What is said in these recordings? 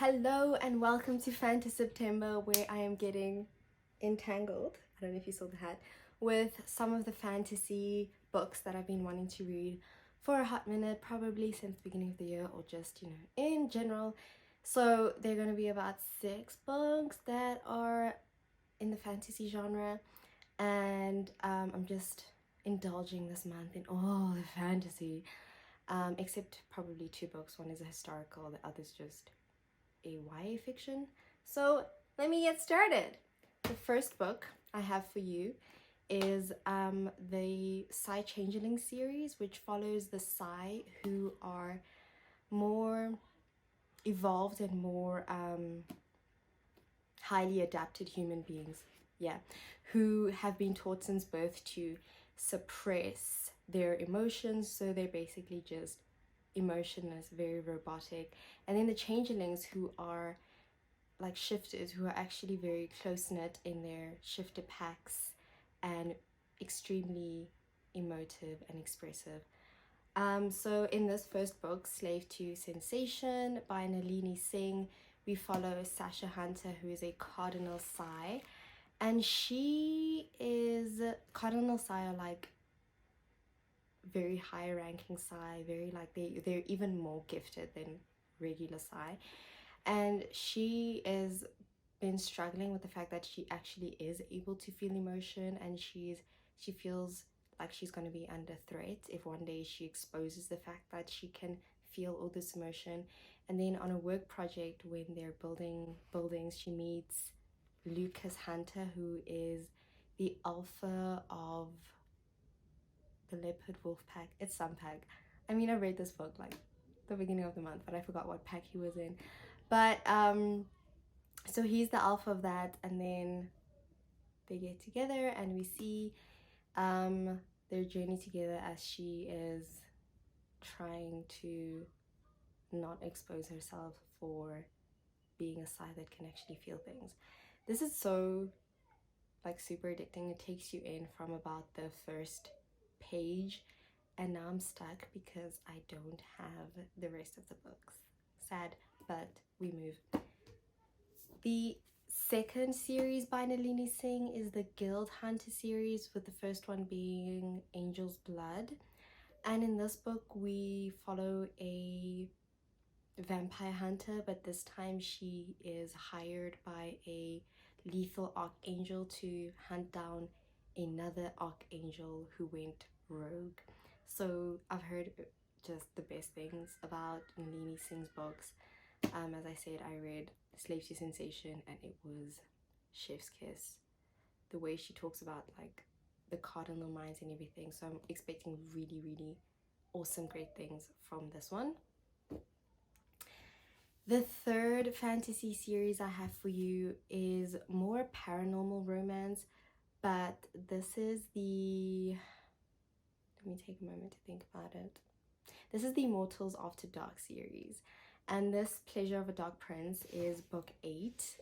Hello and welcome to Fantaseptember, where I am getting entangled, I don't know if you saw the hat, with some of the fantasy books that I've been wanting to read for a hot minute, probably since the beginning of the year, or just, in general. So they're going to be about 6 books that are in the fantasy genre, and I'm just indulging this month in all the fantasy, except probably 2 books. One is a historical, the other's just a YA fiction. So let me get started. The first book I have for you is the Psy-Changelings series, which follows the Psy, who are more evolved and more highly adapted human beings, who have been taught since birth to suppress their emotions. So they're basically just emotionless, very robotic. And then the changelings, who are like shifters, who are actually very close-knit in their shifter packs and extremely emotive and expressive. So in this first book, Slave to Sensation by Nalini Singh, we follow Sasha Hunter, who is a Cardinal Psy, and she is Cardinal Psy are like very high ranking Psy, very like they're even more gifted than regular Psy, and she is been struggling with the fact that she actually is able to feel emotion, and she feels like she's going to be under threat if one day she exposes the fact that she can feel all this emotion. And then on a work project, when they're building buildings, she meets Lucas Hunter, who is the alpha of the leopard wolf pack. It's some pack. I mean, I read this book like the beginning of the month, but I forgot what pack he was in. But so he's the alpha of that, and then they get together and we see their journey together as she is trying to not expose herself for being a Psy that can actually feel things. This is so like super addicting. It takes you in from about the first page, and now I'm stuck because I don't have the rest of the books. Sad, but we move. The second series by Nalini Singh is the Guild Hunter series, with the first one being Angel's Blood. And in this book we follow a vampire hunter, but this time she is hired by a lethal archangel to hunt down another archangel who went rogue. So I've heard just the best things about Nalini Singh's books. As I said, I read Slave to Sensation and it was chef's kiss. The way she talks about like the cardinal minds and everything. So I'm expecting really awesome great things from this one. The third fantasy series I have for you is more paranormal romance, but this is the, let me take a moment to think about it. This is the Immortals After Dark series, and this Pleasure of a Dark Prince is book 8.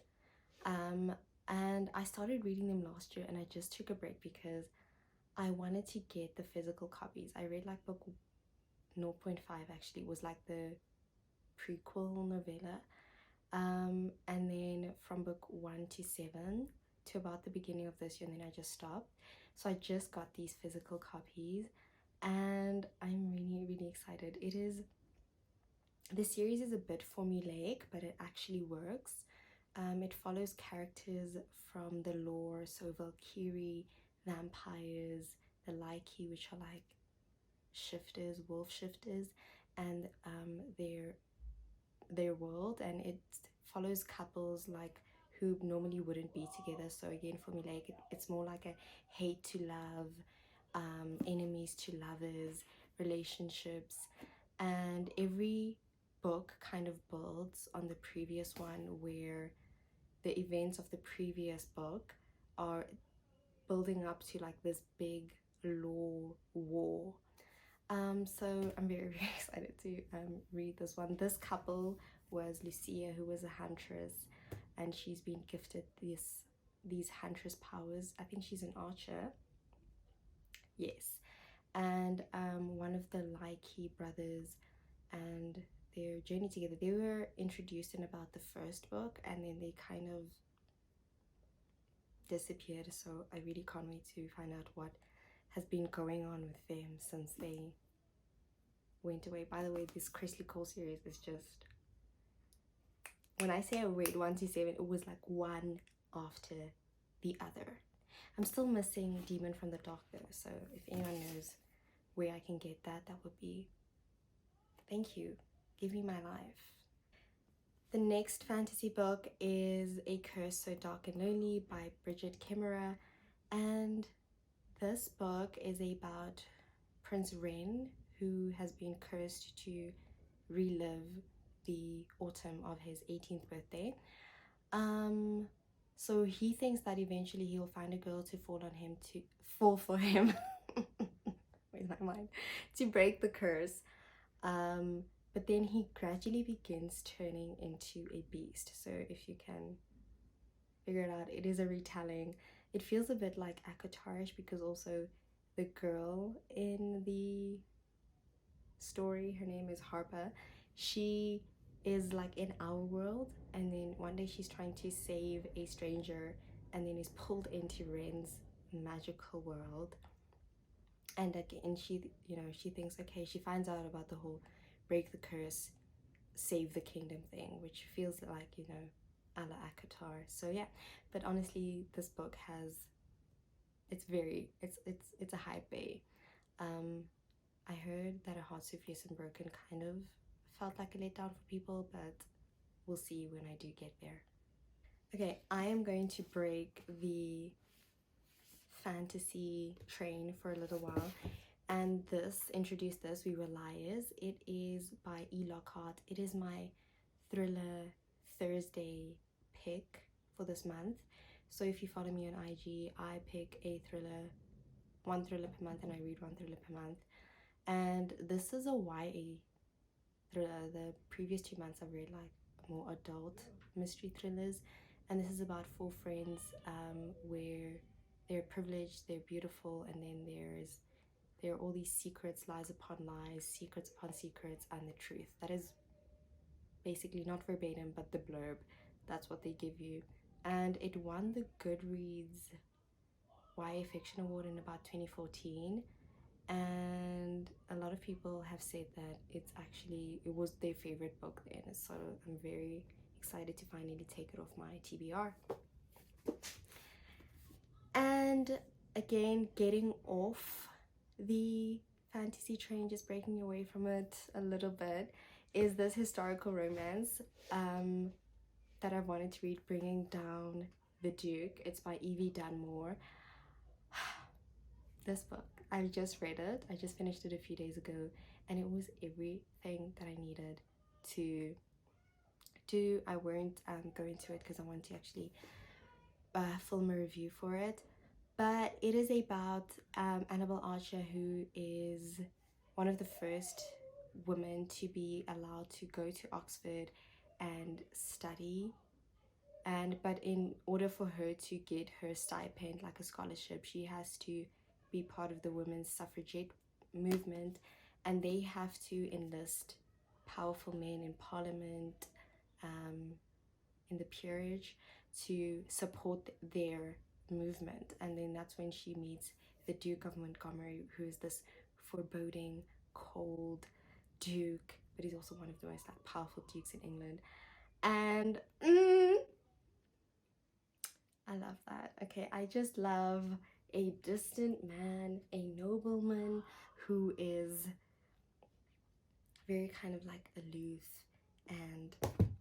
And I started reading them last year, and I just took a break because I wanted to get the physical copies. I read like book 0.5 actually, was like the prequel novella, and then from book 1 to 7 to about the beginning of this year, and then I just stopped. So I just got these physical copies and I'm really excited. The series is a bit formulaic, but it actually works. It follows characters from the lore, so Valkyrie, vampires, the Lyki, which are like shifters, wolf shifters, and their world, and it follows couples like who normally wouldn't be together. So again, formulaic. It's more like a hate to love, enemies to lovers relationships, and every book kind of builds on the previous one, where the events of the previous book are building up to like this big lore war. So I'm very excited to read this one. This couple was Lucia, who was a huntress, and she's been gifted these huntress powers. I think she's an archer. Yes. And one of the Lyki brothers and their journey together. They were introduced in about the first book, and then they kind of disappeared, so I really can't wait to find out what has been going on with them since they went away. By the way, this Kresley Cole series is just, when I say I read 1 to 7, it was like one after the other. I'm still missing Demon from the Dark though, so if anyone knows where I can get that, that would be, thank you, give me my life. The next fantasy book is A Curse So Dark and Lonely by Brigid, Kemmerer, and this book is about Prince Ren, who has been cursed to relive the autumn of his 18th birthday. So he thinks that eventually he'll find a girl to fall for him. Where's my mind? To break the curse. But then he gradually begins turning into a beast. So if you can figure it out, it is a retelling. It feels a bit like Akatarish, because also the girl in the story, her name is Harper, she is like in our world, and then one day she's trying to save a stranger and then is pulled into Ren's magical world. And again, she, you know, she thinks, okay, she finds out about the whole break the curse, save the kingdom thing, which feels like, you know, a la Akatar. So yeah, but honestly, this book has, it's a hype bay. I heard that A Heart So Fierce and Broken kind of felt like a letdown for people, but we'll see when I do get there. Okay, I am going to break the fantasy train for a little while, and introduce this, We Were Liars. It is by Lockhart. It is my thriller Thursday pick for this month. So if you follow me on IG, I pick one thriller per month, and I read one thriller per month. And this is a YA thriller. The previous 2 months I've read like more adult mystery thrillers, and this is about 4 friends where they're privileged, they're beautiful, and then there are all these secrets, lies upon lies, secrets upon secrets, and the truth. That is basically not verbatim, but the blurb, that's what they give you. And it won the Goodreads YA Fiction Award in about 2014, and a lot of people have said that it was their favorite book then. So I'm very excited to finally take it off my TBR. And again, getting off the fantasy train, just breaking away from it a little bit, is this historical romance that I've wanted to read, Bringing Down the Duke. It's by Evie Dunmore. This book, I just read it, I just finished it a few days ago, and it was everything that I needed to do. I won't go into it because I want to actually film a review for it, but it is about Annabelle Archer, who is one of the first women to be allowed to go to Oxford and study. But in order for her to get her stipend, like a scholarship, she has to be part of the women's suffragette movement, and they have to enlist powerful men in parliament, in the peerage, to support their movement. And then that's when she meets the Duke of Montgomery, who is this foreboding, cold duke, but he's also one of the most like powerful dukes in England. And I love that. Okay, I just love a distant man, a nobleman who is very kind of like aloof and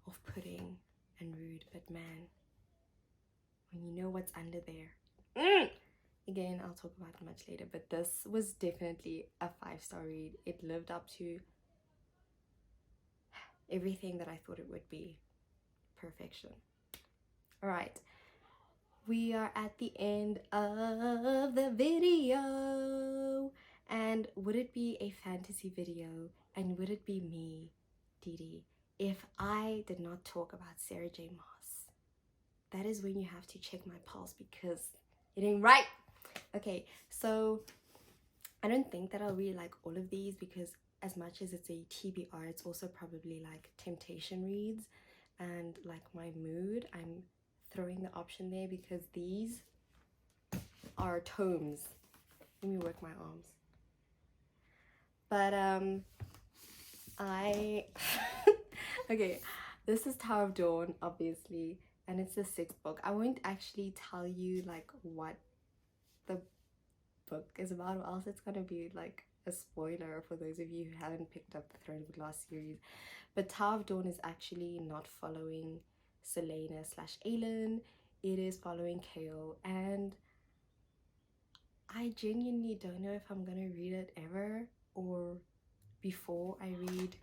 off-putting and rude, but man, when you know what's under there. Again, I'll talk about it much later, but this was definitely a 5-star read. It lived up to everything that I thought it would be. Perfection. All right. We are at the end of the video, and would it be a fantasy video, and would it be me, Didi, if I did not talk about Sarah J. Maas? That is when you have to check my pulse, because it ain't right. Okay, so I don't think that I'll really like all of these, because as much as it's a TBR, it's also probably like temptation reads and like my mood. I'm throwing the option there because these are tomes. Let me work my arms. But I okay, this is Tower of Dawn, obviously, and it's the 6th book. I won't actually tell you like what the book is about, or else it's gonna be like a spoiler for those of you who haven't picked up the Throne of Glass series. But Tower of Dawn is actually not following Selena / Aelin. It is following Chaol, and I genuinely don't know if I'm gonna read it ever or before I read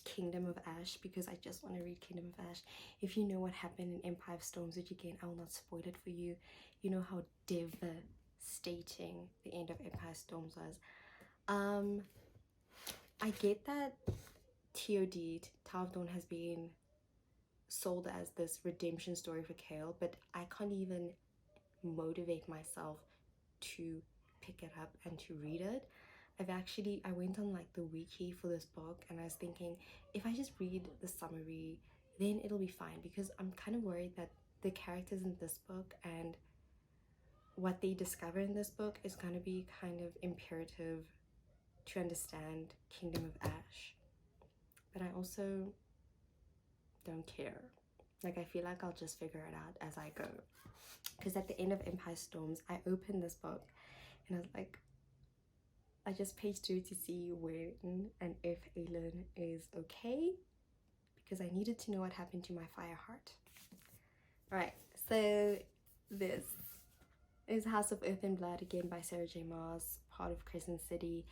Kingdom of Ash, because I just want to read Kingdom of Ash. If you know what happened in Empire of Storms, which again I will not spoil it for you, you know how devastating the end of Empire of Storms was. I get that TOD, Tower of Dawn, has been sold as this redemption story for Chaol, but I can't even motivate myself to pick it up and to read it. I went on like the wiki for this book, and I was thinking if I just read the summary then it'll be fine, because I'm kind of worried that the characters in this book and what they discover in this book is going to be kind of imperative to understand Kingdom of Ash. But I also don't care. Like, I feel like I'll just figure it out as I go, because at the end of Empire Storms I opened this book and I was like, I just paged through to see when and if Aelin is okay, because I needed to know what happened to my fire heart. Right, so this is House of Earth and Blood, again by Sarah J. Maas, part of Crescent City.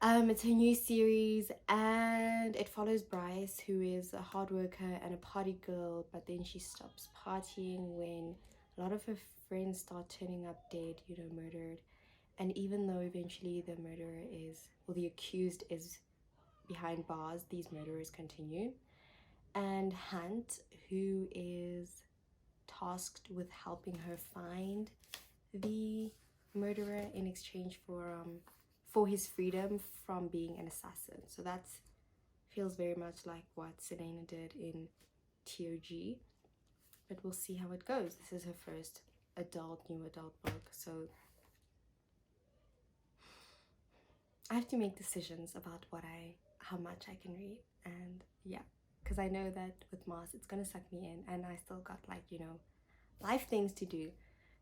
It's a new series, and it follows Bryce, who is a hard worker and a party girl, but then she stops partying when a lot of her friends start turning up dead, you know, murdered. And even though eventually the murderer is, or the accused is behind bars, these murderers continue. And Hunt, who is tasked with helping her find the murderer in exchange for his freedom from being an assassin. So that feels very much like what Selena did in TOG. But we'll see how it goes. This is her first new adult book, so I have to make decisions about how much I can read. And yeah, because I know that with Maas it's gonna suck me in, and I still got, like, you know, life things to do.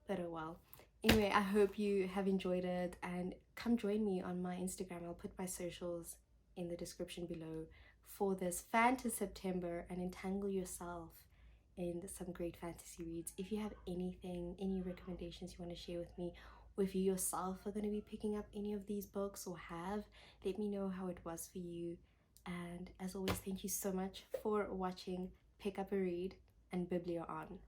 But oh well. Anyway, I hope you have enjoyed it, and come join me on my Instagram. I'll put my socials in the description below for this Fantaseptember, and entangle yourself in some great fantasy reads. If you have any recommendations you want to share with me, or if you yourself are going to be picking up any of these books or have, let me know how it was for you. And as always, thank you so much for watching. Pick up a read and Biblio on.